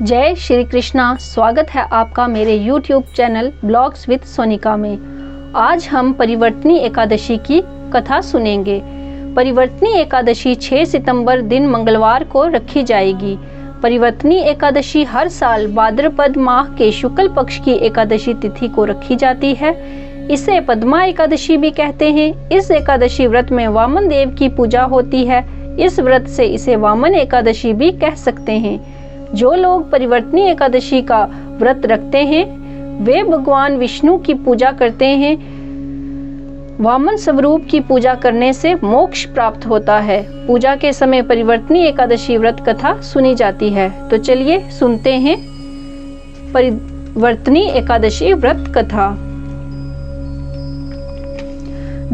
जय श्री कृष्णा। स्वागत है आपका मेरे YouTube channel blogs with Sonika में। आज हम परिवर्तनी एकादशी की कथा सुनेंगे। परिवर्तनी एकादशी 6 सितंबर दिन मंगलवार को रखी जाएगी। परिवर्तनी एकादशी हर साल भाद्रपद माह के शुक्ल पक्ष की एकादशी तिथि को रखी जाती है। इसे पद्मा एकादशी भी कहते हैं। इस एकादशी व्रत में वामन देव की पूजा होती है। इस व्रत से इसे वामन एकादशी भी कह सकते हैं। जो लोग परिवर्तनी एकादशी का व्रत रखते हैं वे भगवान विष्णु की पूजा करते हैं। वामन स्वरूप की पूजा करने से मोक्ष प्राप्त होता है। पूजा के समय परिवर्तनी एकादशी व्रत कथा सुनी जाती है। तो चलिए सुनते हैं परिवर्तनी एकादशी व्रत कथा।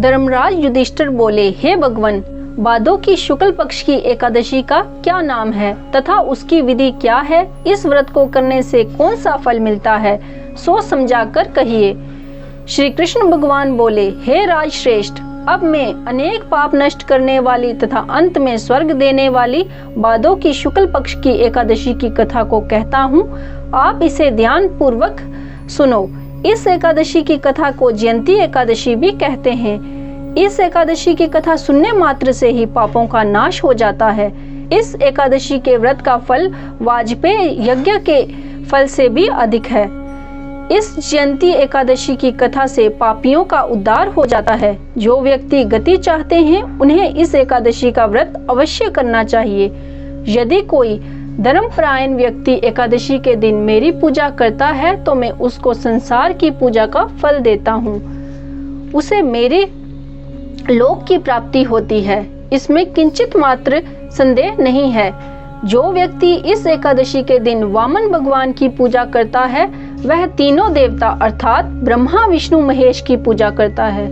धर्मराज युधिष्ठिर बोले, हे भगवान, भादों की शुक्ल पक्ष की एकादशी का क्या नाम है तथा उसकी विधि क्या है? इस व्रत को करने से कौन सा फल मिलता है? सोच समझाकर कहिए। श्री कृष्ण भगवान बोले, हे राजश्रेष्ठ, अब मैं अनेक पाप नष्ट करने वाली तथा अंत में स्वर्ग देने वाली भादों की शुक्ल पक्ष की एकादशी की कथा को कहता हूँ। आप इसे ध्यान पूर्वक सुनो। इस एकादशी की कथा को जयंती एकादशी भी कहते हैं। इस एकादशी की कथा सुनने मात्र से ही पापों का नाश हो जाता है। इस एकादशी के व्रत का फल वाजपेय यज्ञ के फल से भी अधिक है। इस जयंती एकादशी की कथा से पापियों का उद्धार हो जाता है। जो व्यक्ति गति चाहते हैं उन्हें इस एकादशी का व्रत अवश्य करना चाहिए। यदि कोई धर्मपरायण व्यक्ति एकादशी के दिन मेरी पूजा करता है तो मैं उसको संसार की पूजा का फल देता हूँ। उसे मेरे लोक की प्राप्ति होती है। इसमें किंचित मात्र संदेह नहीं है। जो व्यक्ति इस एकादशी के दिन वामन भगवान की पूजा करता है वह तीनों देवता अर्थात ब्रह्मा विष्णु महेश की पूजा करता है।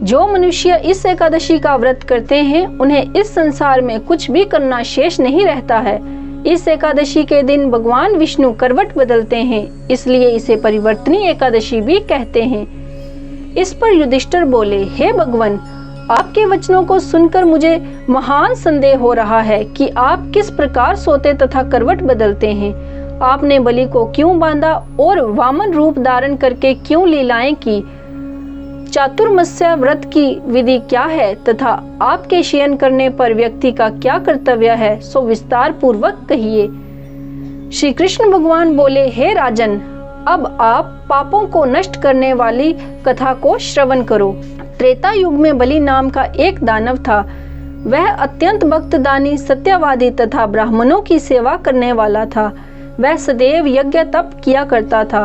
जो मनुष्य इस एकादशी का व्रत करते हैं उन्हें इस संसार में कुछ भी करना शेष नहीं रहता है। इस एकादशी के दिन भगवान विष्णु करवट बदलते हैं, इसलिए इसे परिवर्तनी एकादशी भी कहते हैं। इस पर युधिष्ठिर बोले, हे भगवान, आपके वचनों को सुनकर मुझे महान संदेह हो रहा है कि आप किस प्रकार सोते तथा करवट बदलते हैं। आपने बलि को क्यों बांधा और वामन रूप धारण करके क्यों लीलाएं की? चातुर्मास्य व्रत की विधि क्या है तथा आपके शयन करने पर व्यक्ति का क्या कर्तव्य है, सो विस्तार पूर्वक कहिए। श्री कृष्ण भगवान बोले, हे राजन, अब आप पापों को नष्ट करने वाली कथा को श्रवण करो। त्रेता युग में बलि नाम का एक दानव था। वह अत्यंत भक्तदानी, सत्यवादी तथा ब्राह्मणों की सेवा करने वाला था। वह सदैव यज्ञ तप किया करता था।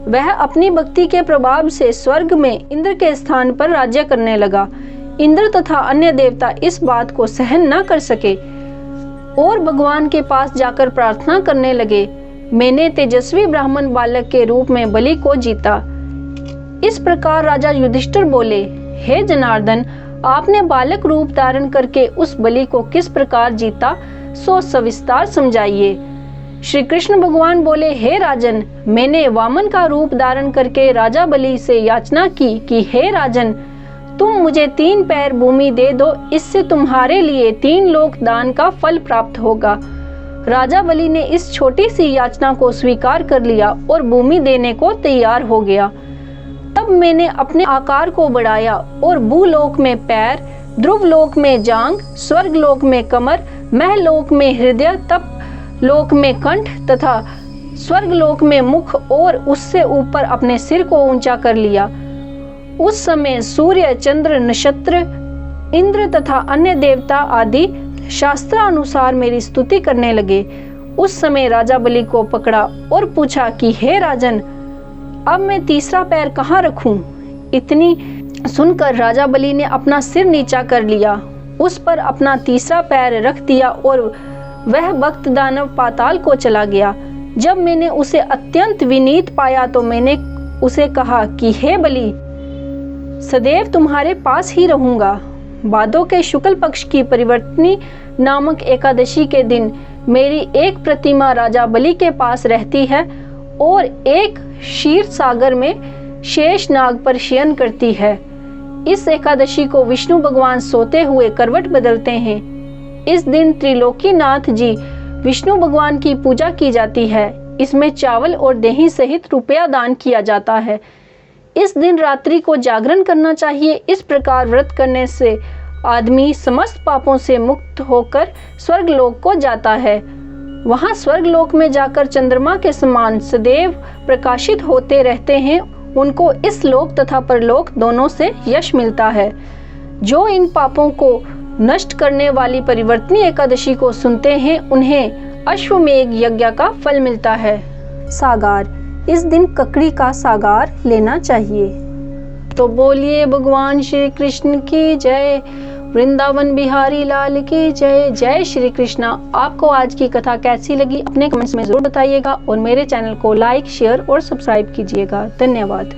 वह अपनी भक्ति के प्रभाव से स्वर्ग में इंद्र के स्थान पर राज्य करने लगा। इंद्र तथा अन्य देवता इस बात को सहन न कर सके और भगवान के पास जाकर प्रार्थना करने लगे। मैंने तेजस्वी ब्राह्मण बालक के रूप में बलि को जीता। इस प्रकार राजा युधिष्ठिर बोले, हे जनार्दन, आपने बालक रूप धारण करके उस बलि को किस प्रकार जीता, सो सविस्तार समझाइए। श्री कृष्ण भगवान बोले, हे राजन, मैंने वामन का रूप धारण करके राजा बलि से याचना की कि हे राजन, तुम मुझे 3 पैर भूमि दे दो, इससे तुम्हारे लिए 3 लोक दान का फल प्राप्त होगा। राजा बलि ने इस छोटी सी याचना को स्वीकार कर लिया और भूमि देने को तैयार हो गया। तब मैंने अपने आकार को बढ़ाया और भूलोक में पैर, ध्रुवलोक में जांग, स्वर्गलोक में कमर, महलोक में हृदय, तप लोक में कंठ तथा स्वर्गलोक में मुख और उससे ऊपर अपने सिर को ऊंचा कर लिया। उस समय सूर्य, चंद्र, नक्षत्र, इंद्र तथा अन्य देवता आदि शास्त्रानुसार मेरी स्तुति करने लगे। उस समय राजा बलि को पकड़ा और पूछा कि हे राजन, अब मैं तीसरा पैर कहाँ रखूं? इतनी सुनकर राजा बलि ने अपना सिर नीचा कर लिया, उस पर अपना तीसरा पैर रख दिया और वह भक्त दानव पाताल को चला गया। जब मैंने उसे अत्यंत विनीत पाया तो मैंने उसे कहा कि हे बलि, सदैव तुम्हारे पास ही रहूंगा। भादों के शुक्ल पक्ष की परिवर्तनी नामक एकादशी के दिन मेरी एक प्रतिमा राजा बलि के पास रहती है और एक क्षीर सागर में शेष नाग पर शयन करती है। इस एकादशी को विष्णु भगवान सोते हुए करवट बदलते हैं। इस दिन त्रिलोकीनाथ जी विष्णु भगवान की पूजा की जाती है। इसमें चावल और दही सहित रुपया दान किया जाता है। इस दिन रात्रि को जागरण करना चाहिए। इस प्रकार व्रत करने से आदमी समस्त पापों से मुक्त होकर स्वर्गलोक को जाता है। वहां स्वर्गलोक में जाकर चंद्रमा के समान सदैव प्रकाशित होते रहते हैं। उनको इस लोक तथा परलोक दोनों से यश मिलता है। जो इन पापों को नष्ट करने वाली परिवर्तनी एकादशी को सुनते हैं, उन्हें अश्वमेघ यज्ञ का फल मिलता है। सागार, इस दिन ककड़ी का सागार लेना चाहिए। तो बोलिए भगवान श्री कृष्ण की जय, वृंदावन बिहारी लाल की जय। जय श्री कृष्णा। आपको आज की कथा कैसी लगी अपने कमेंट्स में जरूर बताइएगा और मेरे चैनल को लाइक, शेयर और सब्सक्राइब कीजिएगा। धन्यवाद।